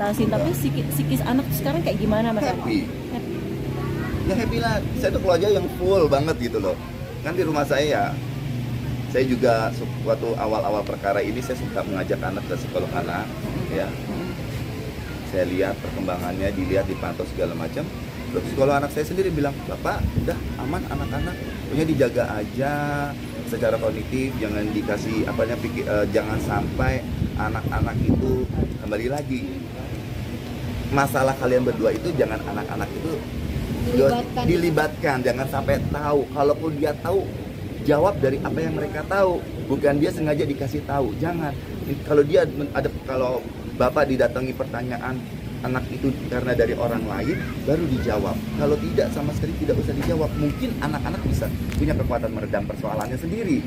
diatasin, tapi psikis anak tuh sekarang kayak gimana Mas Arif? Happy. Ya happy lah, saya tuh keluarga yang full banget gitu loh. Kan di rumah saya ya, saya juga waktu awal-awal perkara ini saya suka mengajak anak ke psikolog anak, ya. Saya lihat perkembangannya, dilihat, dipantau segala macam. Terus psikolog anak saya sendiri bilang, Bapak udah aman anak-anak, pokoknya dijaga aja secara kognitif, jangan dikasih jangan sampai anak-anak itu kembali lagi. Masalah kalian berdua itu jangan anak-anak itu dilibatkan, jangan sampai tahu. Kalaupun dia tahu, jawab dari apa yang mereka tahu, bukan dia sengaja dikasih tahu. Jangan. Kalau Bapak didatangi pertanyaan anak itu karena dari orang lain, baru dijawab. Kalau tidak, sama sekali tidak usah dijawab. Mungkin anak-anak bisa punya kekuatan meredam persoalannya sendiri.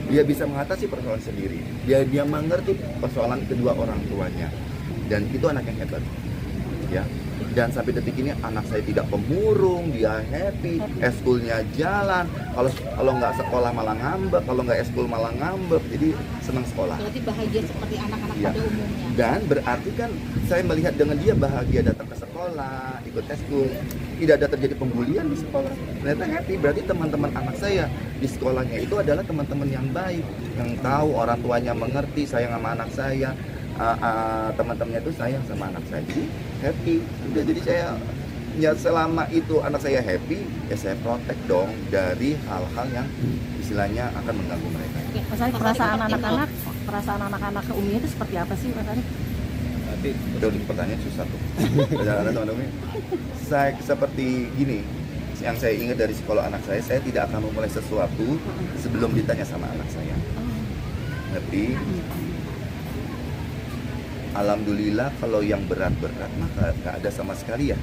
Dia bisa mengatasi persoalan sendiri. Dia mengerti persoalan kedua orang tuanya. Dan itu anak yang hebat. Ya. Dan sampai detik ini anak saya tidak pemurung, dia happy, eskulnya jalan. Kalau nggak sekolah malah ngambek, kalau nggak eskul malah ngambek. Jadi senang sekolah. Berarti bahagia seperti anak-anak Ya. pada umumnya. Dan berarti kan saya melihat dengan dia bahagia datang ke sekolah, ikut eskul, tidak ada terjadi pembulian di sekolah. Ternyata happy. Berarti teman-teman anak saya di sekolahnya itu adalah teman-teman yang baik, yang tahu orang tuanya mengerti, sayang sama anak saya. Teman-temannya itu sayang sama anak saya, jadi happy. Udah, jadi saya ya selama itu anak saya happy, ya saya protect dong dari hal-hal yang istilahnya akan mengganggu mereka. Mas Arif, perasaan anak-anak ke Umi itu seperti apa sih Mas Arif? Nanti udah pertanyaan susah tuh. Teman-teman, saya seperti gini, yang saya ingat dari sekolah anak saya tidak akan memulai sesuatu sebelum ditanya sama anak saya. Tapi alhamdulillah kalau yang berat-berat maka gak ada sama sekali ya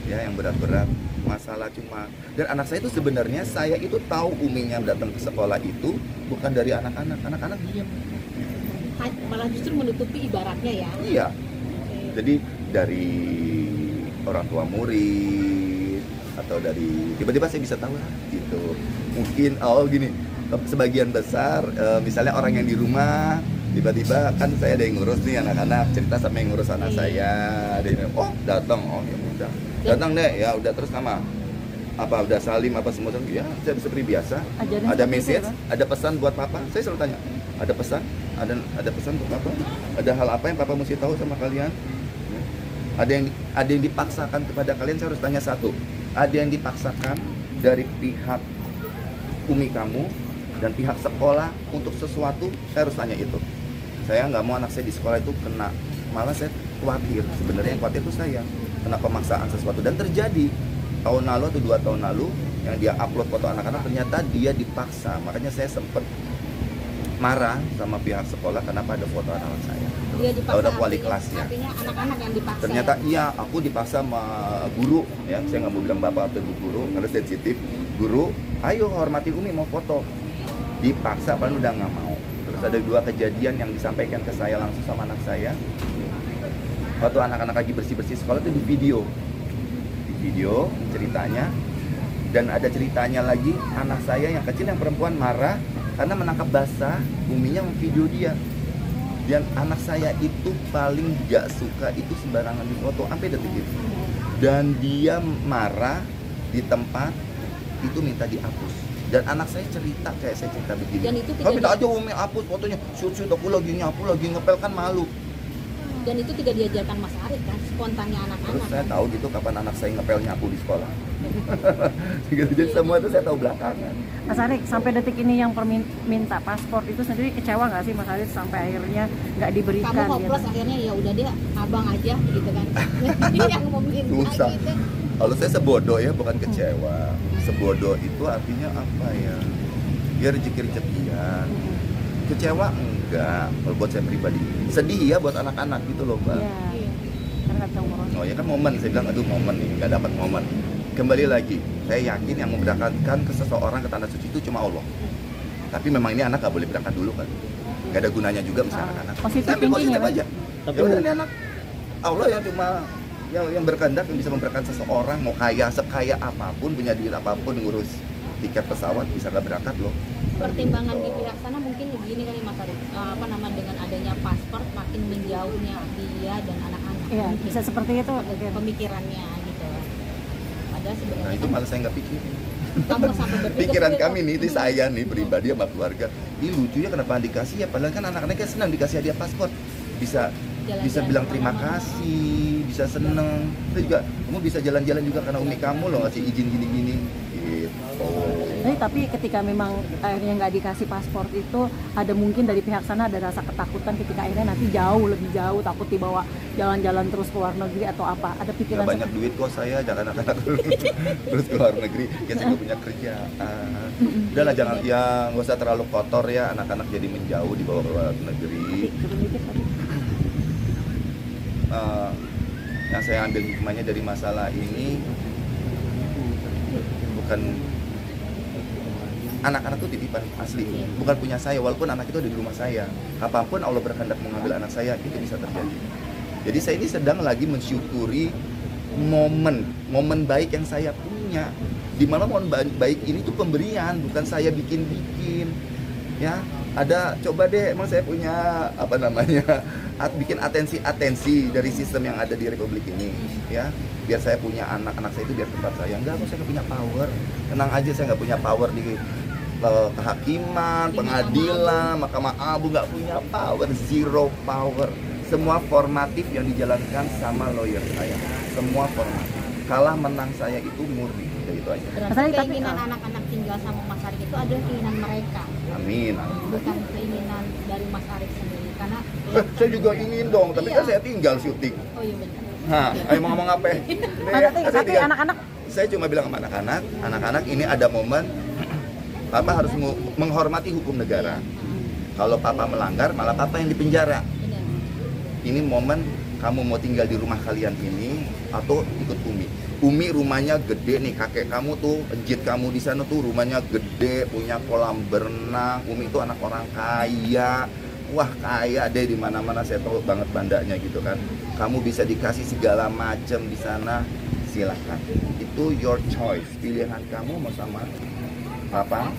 yang berat-berat masalah cuma. Dan anak saya itu sebenarnya saya itu tahu Uminya datang ke sekolah itu bukan dari anak-anak diam, Malah justru menutupi ibaratnya ya. iya. Jadi dari orang tua murid atau dari tiba-tiba saya bisa tahu lah gitu. Mungkin gini, sebagian besar misalnya orang yang di rumah tiba-tiba kan saya ada yang ngurus nih anak-anak, cerita sama yang ngurus anak saya, dia datang, ya udah datang deh, ya udah, terus nama apa, udah salim apa semua, ya saya seperti biasa. Ada message, ada pesan buat papa, saya selalu tanya, ada pesan, ada pesan buat papa, ada hal apa yang papa mesti tahu sama kalian, ada yang dipaksakan kepada kalian, saya harus tanya satu, ada yang dipaksakan dari pihak Umi kamu dan pihak sekolah untuk sesuatu, saya harus tanya itu. Saya nggak mau anak saya di sekolah itu kena, malah saya khawatir, sebenarnya yang khawatir itu saya kena pemaksaan sesuatu. Dan terjadi tahun lalu atau 2 tahun lalu yang dia upload foto anak-anak, ternyata dia dipaksa. Makanya saya sempat marah sama pihak sekolah kenapa ada foto anak saya. Dia dipaksa, ada wali kelasnya. artinya anak-anak yang dipaksa. Ternyata iya, aku dipaksa sama guru, ya saya nggak mau bilang bapak atau ibu guru karena sensitif. Guru, ayo hormati Umi mau foto, dipaksa padahal udah nggak mau. Terus ada 2 kejadian yang disampaikan ke saya langsung sama anak saya. Waktu anak-anak lagi bersih-bersih sekolah itu di video ceritanya, dan ada ceritanya lagi anak saya yang kecil yang perempuan marah karena menangkap basah Uminya memvideo dia. Dan anak saya itu paling gak suka itu sembarangan di foto sampai detik itu. Dan dia marah di tempat itu minta dihapus. Dan anak saya cerita kayak saya cerita begini. Dan itu Kami minta aja Umi hapus fotonya. Shoot aku lagi nyapu, lagi ngepel, kan malu. Dan itu tidak diajarkan Mas Arif kan, spontannya anak-anak. Terus saya tahu gitu kapan anak saya ngepel nyapu di sekolah. Gitu. Jadi semua itu saya tahu belakangan. Mas Arif, sampai detik ini yang minta paspor itu sendiri kecewa nggak sih Mas Arif sampai akhirnya nggak diberikan? Kamu hopeless gitu? akhirnya ya udah deh abang aja gitu kan. Yang meminta Susah. gitu. Kalau saya sebodoh ya, bukan kecewa. Sebodoh itu artinya apa ya? Ya rezeki-rezekian. Kecewa enggak, kalau buat saya pribadi. Sedih ya buat anak-anak gitu loh, Mbak. Iya. Karena nggak tahu ngurus. Oh ya kan momen, saya bilang aduh momen nih, nggak dapat momen. Kembali lagi, saya yakin yang memberangkatkan ke seseorang ke tanah suci itu cuma Allah. Tapi memang ini anak nggak boleh berangkat dulu kan, nggak ada gunanya juga misalnya anak-anak. Positif Saya ambil thinking positif ya, aja. Tapi Ya udah ini anak Allah yang cuma yang berkehendak yang bisa memberangkatkan seseorang, mau kaya sekaya apapun, punya duit apapun, ngurus tiket pesawat bisa nggak berangkat loh. Pertimbangan di pihak sana mungkin begini kali Mas Arif, dengan adanya paspor makin menjauhnya dia dan anak-anak. Iya, bisa seperti itu. Oke. pemikirannya gitu. Padahal Nah sebenarnya itu malah saya nggak pikir. kamu sampai berpikir Pikiran seperti kami itu. nih, itu saya nih pribadi sama keluarga. Ini lucu ya kenapa dikasih ya? Padahal kan anak-anaknya kan senang dikasih hadiah paspor. Bisa Jalan-jalan bilang terima kemana-mana. kasih, bisa seneng. Itu juga kamu bisa jalan-jalan juga karena umi kamu loh ngasih izin gini-gini. Gitu. Tapi ketika memang akhirnya nggak dikasih paspor itu, ada mungkin dari pihak sana ada rasa ketakutan ketika akhirnya nanti jauh lebih jauh, takut dibawa jalan-jalan terus ke luar negeri atau apa? Ada Nggak pikiran banyak duit kok saya, jangan anak-anak terus ke luar negeri. Ya saya nggak punya kerjaan. Udahlah jangan, ya nggak usah terlalu kotor ya anak-anak jadi menjauh dibawa ke luar negeri. turun dikit tadi. Yang saya ambil hikmahnya dari masalah ini bukan anak-anak itu titipan asli, bukan punya saya, walaupun anak itu ada di rumah saya. Kapanpun Allah berkehendak mengambil anak saya, itu bisa terjadi. Jadi saya ini sedang lagi mensyukuri momen baik yang saya punya. Di mana momen baik ini tuh pemberian, bukan saya bikin-bikin. Ya, ada coba deh, emang saya punya apa namanya? Bikin atensi dari sistem yang ada di Republik ini, ya. Biar saya punya anak saya itu biar tempat saya. Enggak, saya nggak punya power. Tenang aja, saya nggak punya power di kehakiman, pengadilan, Mahkamah Agung, nggak punya power, zero power. Semua formatif yang dijalankan sama lawyer saya, semua formatif. Kalah menang saya itu murni, udah itu aja. Berarti keinginan anak-anak tinggal sama Mas Arif itu adalah keinginan mereka, Amin. bukan keinginan dari Mas Arif sendiri. Karena Saya juga ingin dong, tapi kan Iya. saya tinggal syuting. oh iya benar. Nah, ayo mau ngomong apa? Tapi anak-anak Saya cuma bilang sama anak-anak ini ada momen Papa harus menghormati hukum negara. Kalau Papa melanggar, malah Papa yang dipenjara. Benar. Ini momen kamu mau tinggal di rumah kalian ini atau ikut Umi. Umi rumahnya gede nih, kakek kamu tuh, ejit kamu di sana tuh rumahnya gede, punya kolam berenang. Umi itu anak orang kaya. Wah, kaya deh di mana-mana, saya tahu banget bandanya gitu kan. Kamu bisa dikasih segala macam di sana, silahkan. Itu your choice, pilihan kamu mau sama Papa.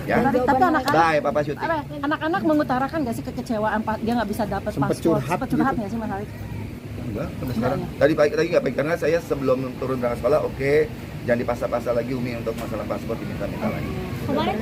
Ya. tapi anak-anak Bye, Papa syuting. anak-anak mengutarakan nggak sih kekecewaan dia nggak bisa dapat Sempet paspor? curhat Sempet curhat gitu. nggak sih Mas Arif? Enggak, sampai sekarang. Tadi pagi nggak pagi karena saya sebelum turun berangkat sekolah, oke, jangan dipaksa-paksa lagi Umi untuk masalah paspor diminta-minta lagi. Kemarin